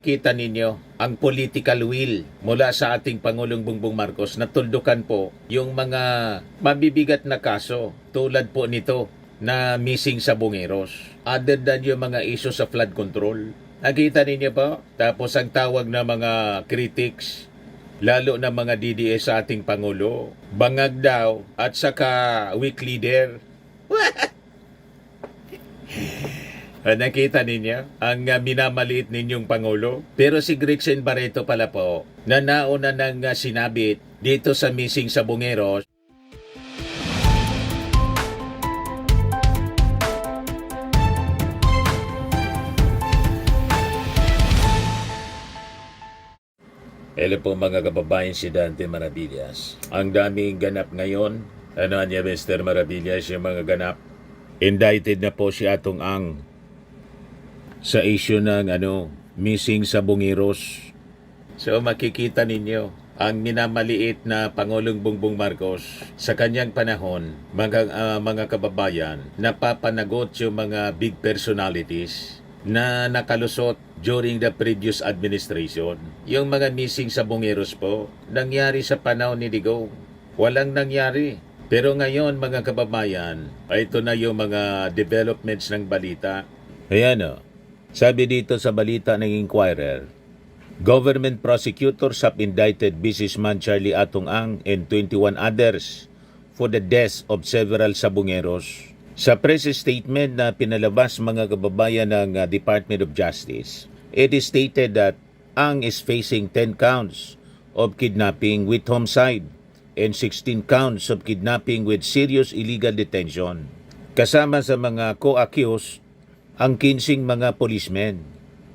Kita ninyo ang political will mula sa ating Pangulong Bongbong Marcos na tuldukan po yung mga mabibigat na kaso tulad po nito na missing sa Bungeros. Other than yung mga issue sa flood control. Nakita ninyo po? Tapos ang tawag na mga critics, lalo na mga DDS sa ating Pangulo, bangag daw at saka weak leader. Nakita ninyo ang minamaliit ninyong Pangulo? Pero si Gretchen Barreto pala po, na nauna nang sinabit dito sa missing sa Bungeros. Hello po mga kababayan, si Dante Maravillas. Ang daming ganap ngayon. Ano niya, Mr. Maravillas, yung mga ganap? Indicted na po si Atong Ang sa issue ng missing sa Bungeros. So makikita ninyo ang minamaliit na Pangulong Bongbong Marcos sa kanyang panahon, mga kababayan, napapanagot yung mga big personalities na nakalusot during the previous administration. Yung mga missing sa Bungeros po, nangyari sa panahon ni Digong. Walang nangyari. Pero ngayon mga kababayan, ito na yung mga developments ng balita. Ayan sabi dito sa balita ng Inquirer, government prosecutors have indicted businessman Charlie Atong Ang and 21 others for the deaths of several Sabungeros. Sa press statement na pinalabas mga kababayan ng Department of Justice, it is stated that Ang is facing 10 counts of kidnapping with homicide and 16 counts of kidnapping with serious illegal detention. Kasama sa mga co-accused ang 15 mga policemen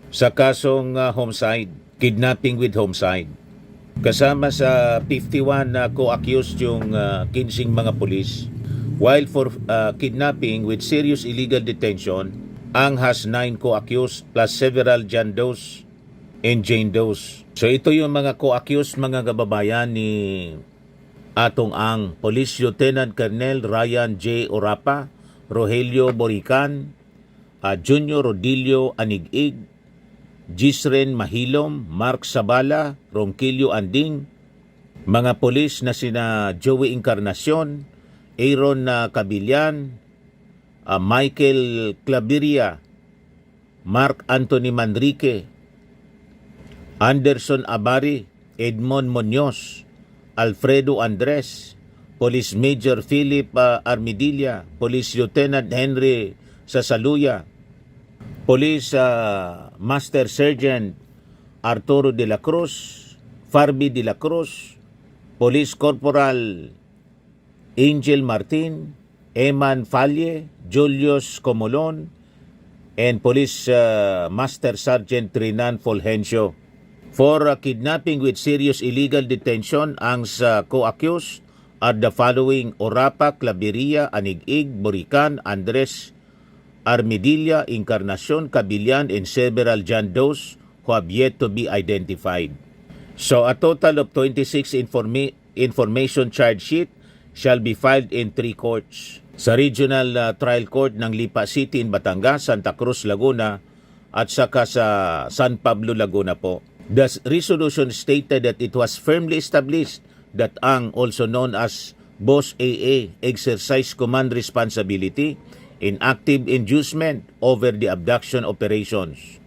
sa kasong homicide, kidnapping with homicide. Kasama sa 51 na co-accused yung 15 mga polis. While for kidnapping with serious illegal detention, Ang has 9 co-accused plus several John Does and Jane Does. So ito yung mga co-accused mga kababayan ni Atong Ang. Police Lieutenant Colonel Ryan J. Orapa, Rogelio Borican, Junior Rodilio Anigig, Gisren Mahilom, Mark Sabala, Ronquillo Anding, mga polis na sina Joey Encarnacion, Aaron Cabillan, Michael Claveria, Mark Anthony Manrique, Anderson Abari, Edmond Muñoz, Alfredo Andres, Police Major Philip Armidilla, Police Lieutenant Henry Sasaluya, Police Master Sergeant Arturo de la Cruz, Farby de la Cruz, Police Corporal Angel Martin, Eman Falle, Julius Comolon, and Police Master Sergeant Trinan Fulgencio. For kidnapping with serious illegal detention, ang co-accused are the following: Orapa, Claveria, Anigig, Borican, Andres, Armidilla, Encarnacion, Cabillan, and several John Does who have yet to be identified. So a total of 26 information charge sheet shall be filed in 3 courts. Sa Regional Trial Court ng Lipa City in Batangas, Santa Cruz, Laguna, at saka sa San Pablo, Laguna po. The resolution stated that it was firmly established that Ang, also known as Boss AA, exercised command responsibility in active inducement over the abduction operations.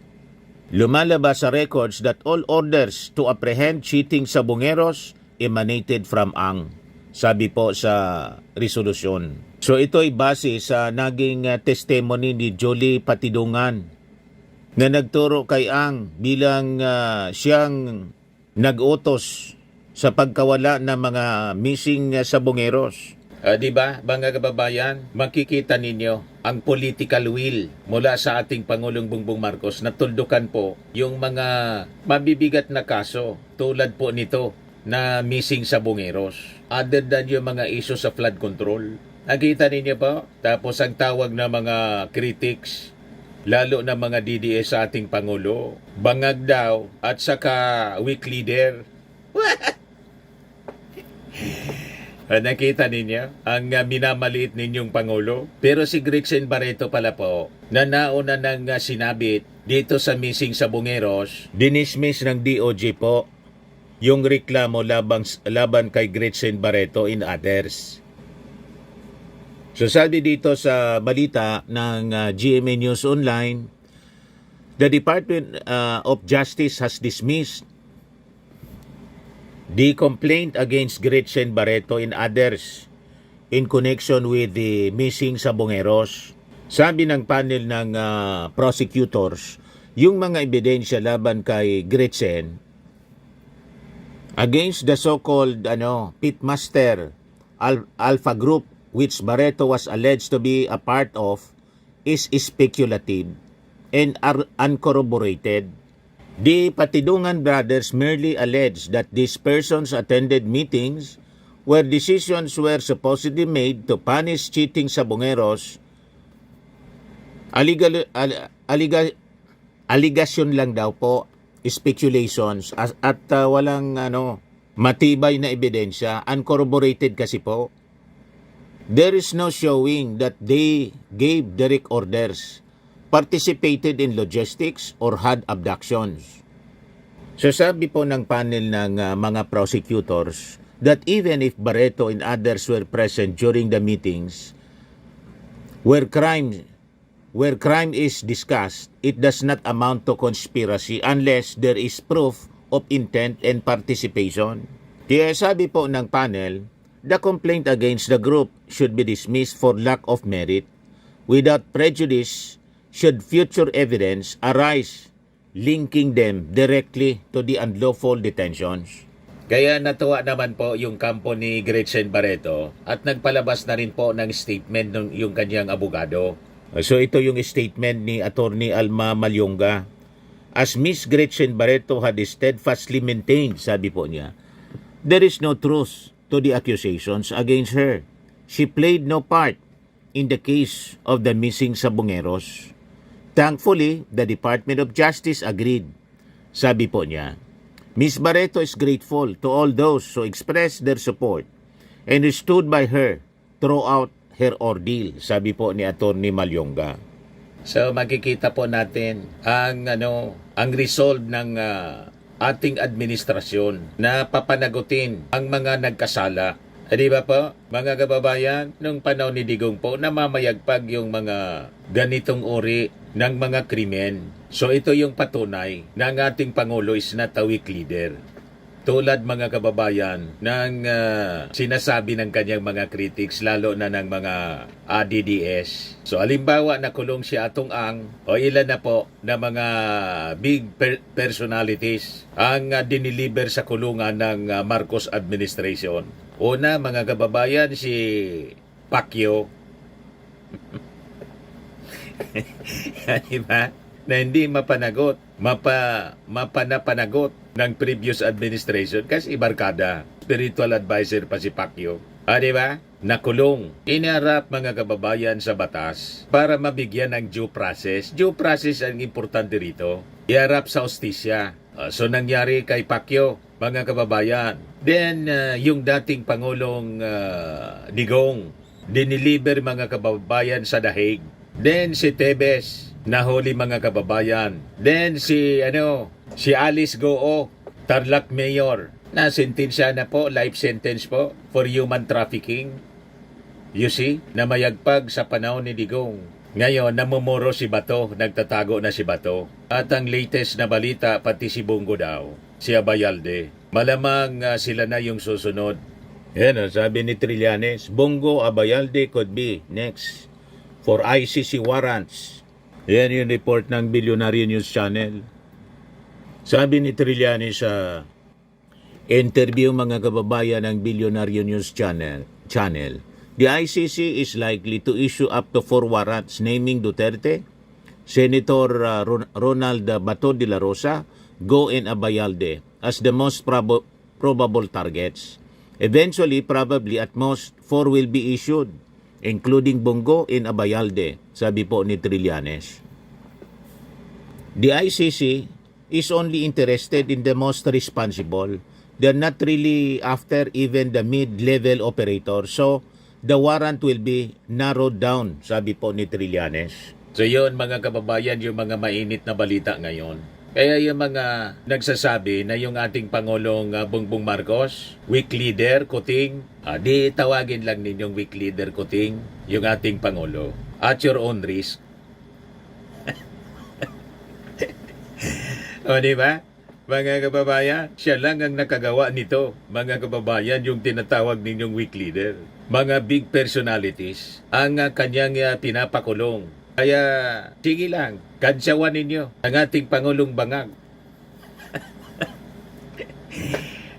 Lumalabas sa records that all orders to apprehend cheating sa Bungeros emanated from Ang. Sabi po sa resolusyon. So ito ay base sa naging testimony ni Jolie Patidungan na nagturo kay Ang bilang siyang nag-utos sa pagkawala ng mga missing sa Bungeros. Diba, mga kababayan, makikita ninyo ang political will mula sa ating Pangulong Bongbong Marcos na tuldukan po yung mga mabibigat na kaso tulad po nito na missing sa Bungeros. Other than yung mga issue sa flood control. Nakita ninyo po? Tapos ang tawag na mga critics, lalo na mga DDS sa ating Pangulo, bangag daw at saka weak leader. Nakita ninyo ang minamaliit ninyong Pangulo? Pero si Gretchen Barreto pala po, na nauna nang sinabit dito sa missing sa Bungeros, dinismiss ng DOJ po yung reklamo laban kay Gretchen Barreto in others. So sabi dito sa balita ng GMA News Online, the Department of Justice has dismissed the complaint against Gretchen Barreto and others in connection with the missing sa Bungeros. Sabi ng panel ng prosecutors, yung mga ebidensya laban kay Gretchen against the so-called pitmaster Alpha Group which Barreto was alleged to be a part of is speculative and are uncorroborated. The Patidungan brothers merely alleged that these persons attended meetings where decisions were supposedly made to punish cheating sa Bungeros. Allegation lang daw po, speculations at walang matibay na ebidensya, uncorroborated kasi po. There is no showing that they gave direct orders, participated in logistics, or had abductions. So sabi po ng panel ng mga prosecutors that even if Barreto and others were present during the meetings where crime is discussed, it does not amount to conspiracy unless there is proof of intent and participation. Kaya sabi po ng panel, the complaint against the group should be dismissed for lack of merit without prejudice should future evidence arise linking them directly to the unlawful detentions. Kaya natuwa naman po yung kampo ni Gretchen Barreto at nagpalabas na rin po ng statement ng yung kanyang abogado. So ito yung statement ni Attorney Alma Malyonga. As Miss Gretchen Barreto had steadfastly maintained, sabi po niya, there is no truth to the accusations against her. She played no part in the case of the missing sa Bungeros. Thankfully, the Department of Justice agreed. Sabi po niya, Ms. Barreto is grateful to all those who expressed their support and who stood by her throughout her ordeal. Sabi po ni Attorney Malyonga. So makikita po natin ang resolve ng ating administrasyon na papanagutin ang mga nagkasala. Di ba po, mga kababayan, nung panahon ni Digong po, namamayagpag yung mga ganitong uri ng mga krimen. So ito yung patunay na ang ating Pangulo is not a weak leader. Tulad mga kababayan ng sinasabi ng kanyang mga critics, lalo na ng mga DDS. So halimbawa nakulong si Atong Ang o ilan na po na mga big personalities ang diniliber sa kulungan ng Marcos administration. Una mga kababayan, si Pacquiao. Diba? Na hindi mapanagot, mapanapanagot ng previous administration kasi barkada. Spiritual advisor pa si Pacquiao. Diba? Nakulong. Inarap mga kababayan sa batas para mabigyan ng due process. Due process ang importante rito. Iarap sa hostisya. So nangyari kay Pacquiao, mga kababayan. Then yung dating Pangulong Digong, diniliber mga kababayan sa Dahig. Then si Tebes, nahuli mga kababayan. Then si Alice Goo, Tarlac Mayor, nasentensya na po, life sentence po for human trafficking. You see, namayagpag sa panahon ni Digong. Ngayon, namumuro si Bato, nagtatago na si Bato. At ang latest na balita, pati si Bongo daw, si Abayalde. Malamang sila na yung susunod. Yan, sabi ni Trillanes, Bongo Abayalde could be next for ICC warrants. Yan yung report ng Billionaire News Channel. Sabi ni Trillanes sa interview mga kababayan ng Billionaire News Channel, the ICC is likely to issue up to 4 warrants naming Duterte, Senator Ronald Bato de la Rosa, Go and Abayalde as the most probable targets. Eventually, probably at most 4 will be issued, including Bongo and Abayalde, sabi po ni Trillanes. The ICC is only interested in the most responsible They're not really after even the mid-level operator. So, the warrant will be narrowed down, sabi po ni Trillanes. So yun mga kababayan, yung mga mainit na balita ngayon. Kaya yung mga nagsasabi na yung ating Pangulong Bongbong Marcos, weak leader, kuting, di tawagin lang ninyong weak leader, kuting, yung ating Pangulo. At your own risk. O di ba? Mga kababayan, siya lang ang nakagawa nito. Mga kababayan, yung tinatawag ninyong weak leader. Mga big personalities ang kanyang pinapakulong. Kaya, sige lang, kansyawan ninyo ang ating Pangulong Bangag.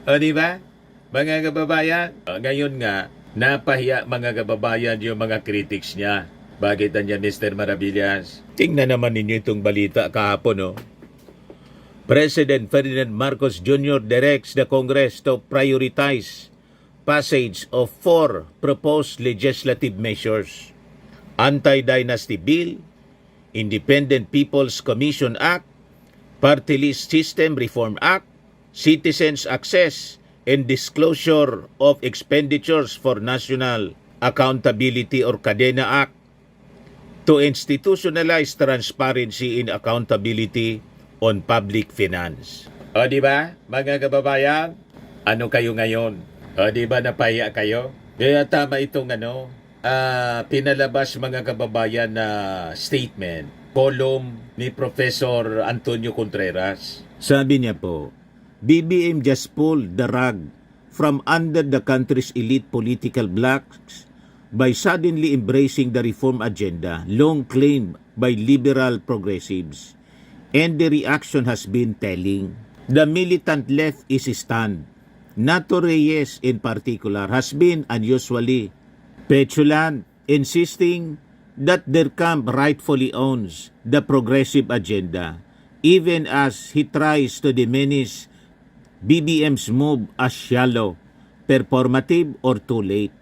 O di ba? Mga kababayan, ngayon nga, napahiya mga kababayan yung mga critics niya. Bakit niya, Mr. Maravillas? Tingnan naman ninyo itong balita kahapon, no? President Ferdinand Marcos Jr. directs the Congress to prioritize passage of 4 proposed legislative measures: Anti-Dynasty Bill, Independent People's Commission Act, Party List System Reform Act, Citizens Access and Disclosure of Expenditures for National Accountability or Cadena Act, to institutionalize transparency and accountability on public finance. O di ba, mga kababayan? Ano kayo ngayon? O di ba napahiya kayo? Kaya tama itong pinalabas mga kababayan na statement, column ni Professor Antonio Contreras. Sabi niya po, BBM just pulled the rug from under the country's elite political blocks by suddenly embracing the reform agenda long claimed by liberal progressives. And the reaction has been telling. The militant left is stunned. Nato Reyes in particular has been unusually petulant, insisting that their camp rightfully owns the progressive agenda, even as he tries to diminish BBM's move as shallow, performative, or too late.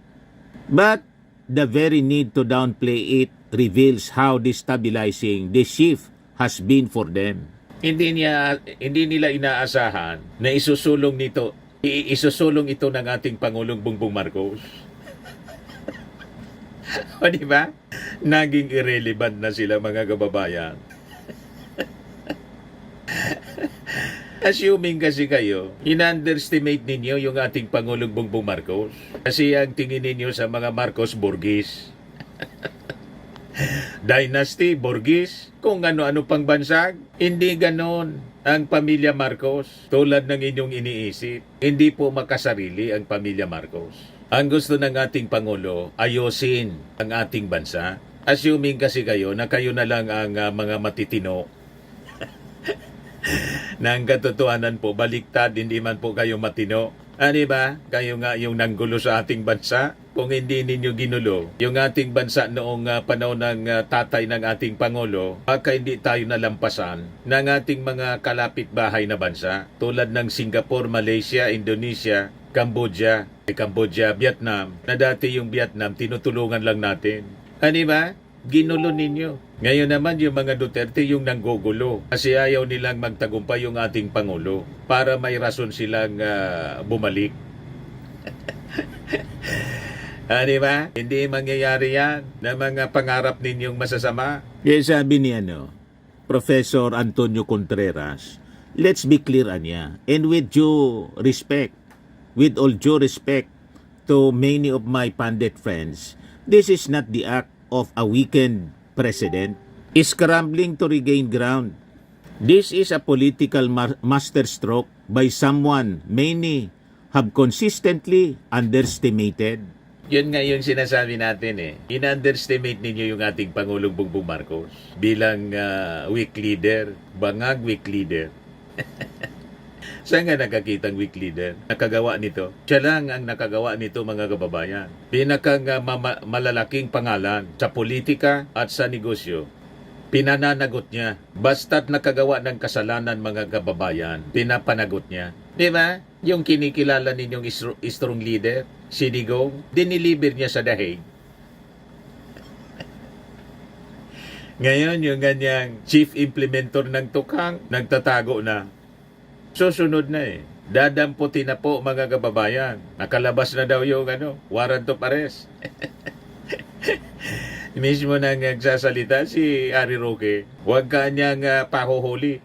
But the very need to downplay it reveals how destabilizing the shift has been for them. Hindi nila inaasahan na isusulong ito ng ating Pangulong Bongbong Marcos. O di ba? Naging irrelevant na sila mga kababayan. Assuming kasi kayo, in-underestimate ninyo yung ating Pangulong Bongbong Marcos. Kasi ang tingin ninyo sa mga Marcos Borges. Dynasty, Borges, kung ano-ano pang bansag. Hindi ganon ang pamilya Marcos tulad ng inyong iniisip. Hindi po makasarili ang pamilya Marcos. Ang gusto ng ating Pangulo, ayosin ang ating bansa. Assuming kasi kayo na kayo na lang ang mga matitino. Nang katotohanan po, baliktad, hindi man po kayo matino. Ba? Kayo nga yung nanggulo sa ating bansa. Kung hindi ninyo ginulo yung ating bansa noong panahon ng tatay ng ating Pangulo, baka hindi tayo nalampasan ng ating mga kalapit-bahay na bansa tulad ng Singapore, Malaysia, Indonesia, Cambodia, Vietnam, na dati yung Vietnam tinutulungan lang natin. Ba? Ginulo ninyo. Ngayon naman yung mga Duterte yung nanggugulo kasi ayaw nilang magtagumpay yung ating Pangulo para may rason silang bumalik. Ba? Hindi mangyayari yan na mga pangarap ninyong masasama. Kaya sabi ni Professor Antonio Contreras, let's be clear anya, and with all due respect to many of my pundit friends, this is not the act of a weakened president scrambling to regain ground. This is a political masterstroke by someone many have consistently underestimated. Yun nga yung sinasabi natin In-underestimate ninyo yung ating Pangulong Bongbong Marcos bilang weak leader, bangag weak leader. Saan nga nakakitang weak leader? Nakagawa nito. Siya lang ang nakagawa nito mga kababayan. Pinakang malalaking pangalan sa politika at sa negosyo. Pinananagot niya. Basta't nakagawa ng kasalanan mga kababayan, pinapanagot niya. Di ba? Yung kinikilala ninyong strong leader, si Digong, diniliber niya sa dahig. Ngayon, yung ganyang chief implementor ng tukang, nagtatago na. Susunod na Dadamputin na po mga kababayan. Nakalabas na daw yung warrant of arrest. Mismo nang nagsasalita si Harry Roque, huwag ka niyang pahuhuli.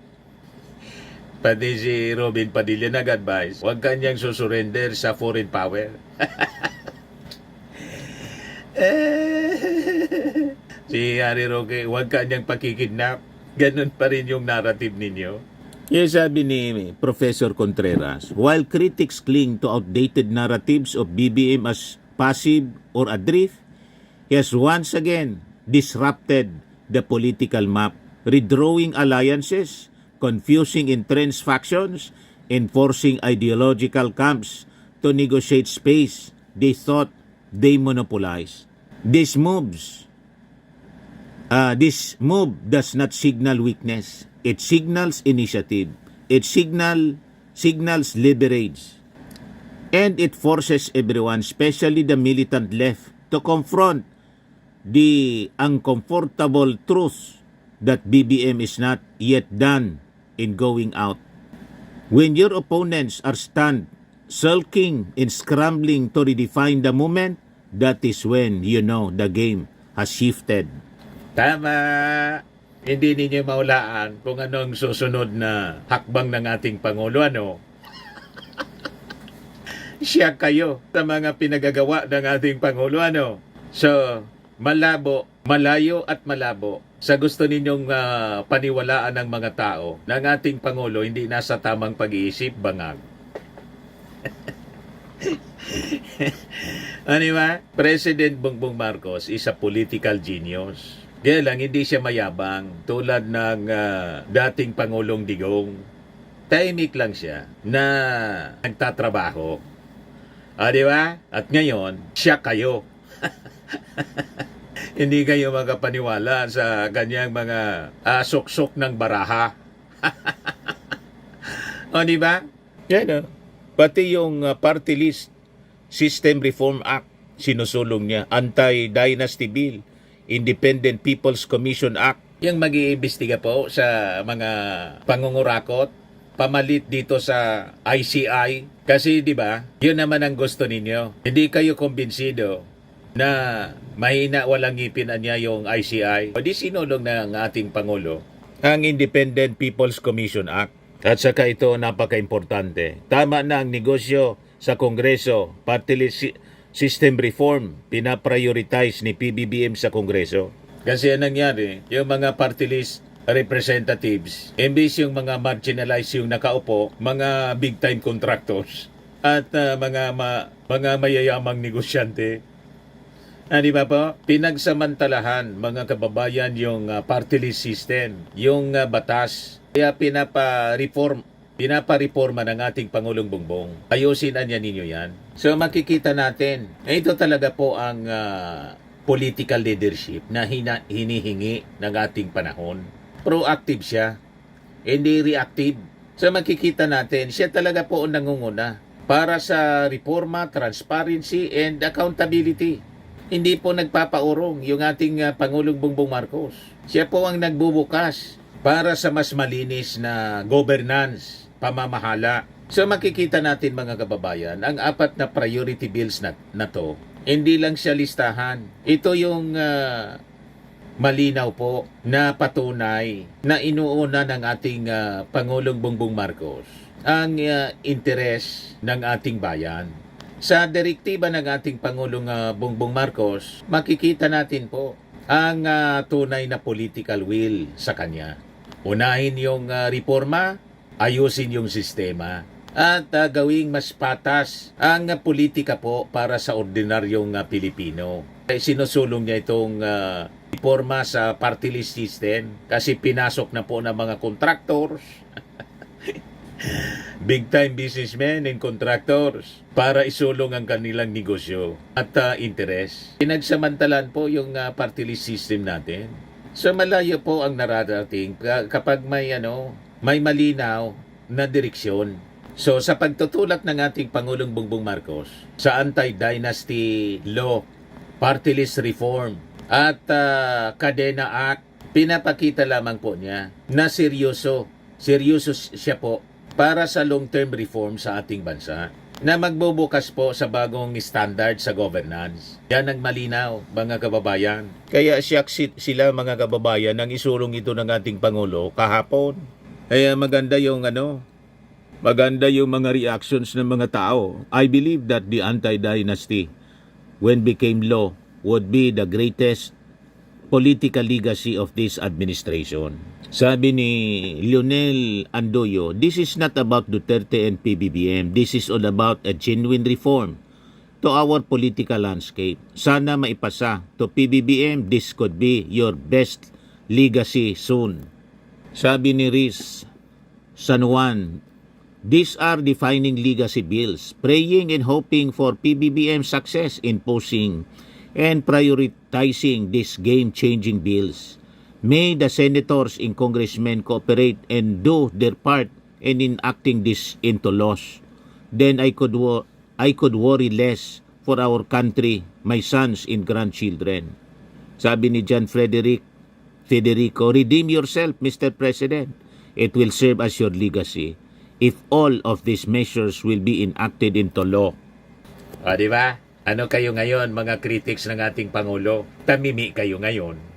Pati si Robin Padilla nag-advise, huwag ka niyang susurrender sa foreign power. Si Harry Roque, huwag ka niyang pakikidnap. Ganun pa rin yung narrative ninyo. Yung sabi ni Professor Contreras, while critics cling to outdated narratives of BBM as passive or adrift, he has once again disrupted the political map, redrawing alliances, confusing entrenched factions, enforcing ideological camps to negotiate space they thought they monopolized. This move does not signal weakness. It signals initiative. It signals leverage. And it forces everyone, especially the militant left, to confront the uncomfortable truth that BBM is not yet done in going out. When your opponents are stunned, sulking, and scrambling to redefine the moment, that is when you know the game has shifted. Tama! Hindi ninyo maulaan kung anong susunod na hakbang ng ating Pangulo, Siya kayo sa mga pinagagawa ng ating Pangulo, So, malayo at malabo sa gusto ninyong paniwalaan ng mga tao ng ating Pangulo hindi nasa tamang pag-iisip, bangag. Ano ba? President Bongbong Marcos is a political genius. Kaya lang, hindi siya mayabang tulad ng dating Pangulong Digong. Tahimik lang siya na nagtatrabaho. Di ba? At ngayon, siya kayo. Hindi kayo makapaniwala sa kanyang mga suksok ng baraha. Di ba? Yan, Pati yung Party List System Reform Act, sinusulong niya. Anti-Dynasty Bill, Independent People's Commission Act, yung mag-iimbestiga po sa mga pangungurakot, pamalit dito sa ICI. Kasi di ba, yun naman ang gusto ninyo. Hindi kayo kumbinsido na mahina walang ngipin niya yung ICI. O di sinulong ng ating Pangulo ang Independent People's Commission Act. At saka ito napaka-importante. Tama na ang negosyo sa Kongreso, party list system reform, pinaprioritize ni PBBM sa Kongreso. Kasi ang nangyari, yung mga party list representatives, imbis yung mga marginalized yung nakaupo, mga big-time contractors, at mga mayayamang negosyante. Di ba po? Pinagsamantalahan, mga kababayan, yung party list system, yung batas. Kaya pinapareforma ng ating Pangulong Bongbong. Ayusin niya ninyo yan. So makikita natin, ito talaga po ang political leadership na hinihingi ng ating panahon. Proactive siya, hindi reactive. So makikita natin, siya talaga po ang nangunguna para sa reforma, transparency, and accountability. Hindi po nagpapaurong yung ating Pangulong Bongbong Marcos. Siya po ang nagbubukas para sa mas malinis na governance, pamamahala. So makikita natin mga kababayan, ang 4 na priority bills na to, hindi lang siya listahan. Ito yung malinaw po na patunay na inuuna ng ating Pangulong Bongbong Marcos ang interes ng ating bayan. Sa direktiba ng ating Pangulong Bongbong Marcos, makikita natin po ang tunay na political will sa kanya. Unahin yung reforma, ayusin yung sistema, at gawing mas patas ang politika po para sa ordinaryong Pilipino. Sinusulong niya itong reforma sa party list system kasi pinasok na po ng mga contractors, big-time businessmen and contractors para isulong ang kanilang negosyo at interes. Pinagsamantalan po yung party list system natin. So malayo po ang nararating kapag may malinaw na direksyon. So sa pagtutulak ng ating Pangulong Bongbong Marcos sa anti-dynasty law, party list reform at Kadena Act, pinapakita lamang po niya na seryoso siya po para sa long-term reform sa ating bansa na magbubukas po sa bagong standard sa governance. Yan ang malinaw, mga kababayan. Kaya sila, mga kababayan, ang isulong ito ng ating Pangulo kahapon. Kaya maganda yung mga reactions ng mga tao. I believe that the anti-dynasty, when became law, would be the greatest political legacy of this administration. Sabi ni Lionel Andoyo, this is not about Duterte and PBBM. This is all about a genuine reform to our political landscape. Sana maipasa to PBBM, this could be your best legacy soon. Sabi ni Riz San Juan, these are defining legacy bills, praying and hoping for PBBM success in posing and prioritizing these game-changing bills. May the senators and congressmen cooperate and do their part in enacting this into laws. Then I could worry less for our country, my sons and grandchildren. Sabi ni John Federico, redeem yourself, Mr. President. It will serve as your legacy if all of these measures will be enacted into law. O, di ba? Ano kayo ngayon, mga critics ng ating Pangulo? Tamimi kayo ngayon.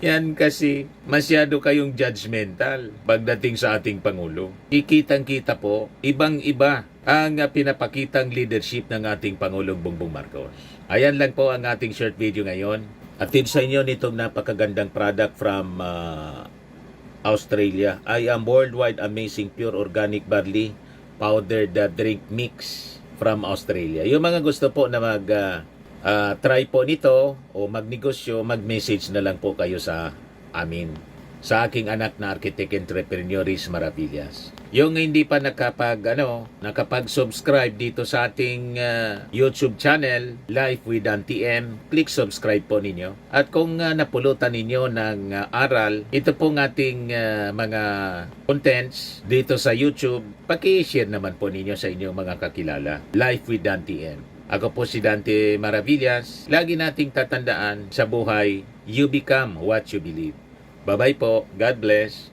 Yan kasi masyado kayong judgmental pagdating sa ating Pangulo. Ikitang-kita po, ibang-iba ang pinapakitang leadership ng ating Pangulong Bongbong Marcos. Ayan lang po ang ating short video ngayon. Atid sa inyo nitong napakagandang product from Australia. I am worldwide amazing pure organic barley powdered drink mix from Australia. Yung mga gusto po na try po nito o magnegosyo, mag-message na lang po kayo sa amin. Sa aking anak na architect entrepreneur Riz Maravillas. Yung hindi pa nakapag-subscribe dito sa ating YouTube channel, Life with Auntie M, click subscribe po ninyo. At kung napulutan ninyo ng aral, ito pong ating mga contents dito sa YouTube, paki-share naman po ninyo sa inyong mga kakilala. Life with Auntie M. Ako po si Dante Maravillas. Lagi nating tatandaan sa buhay, you become what you believe. Bye-bye po. God bless.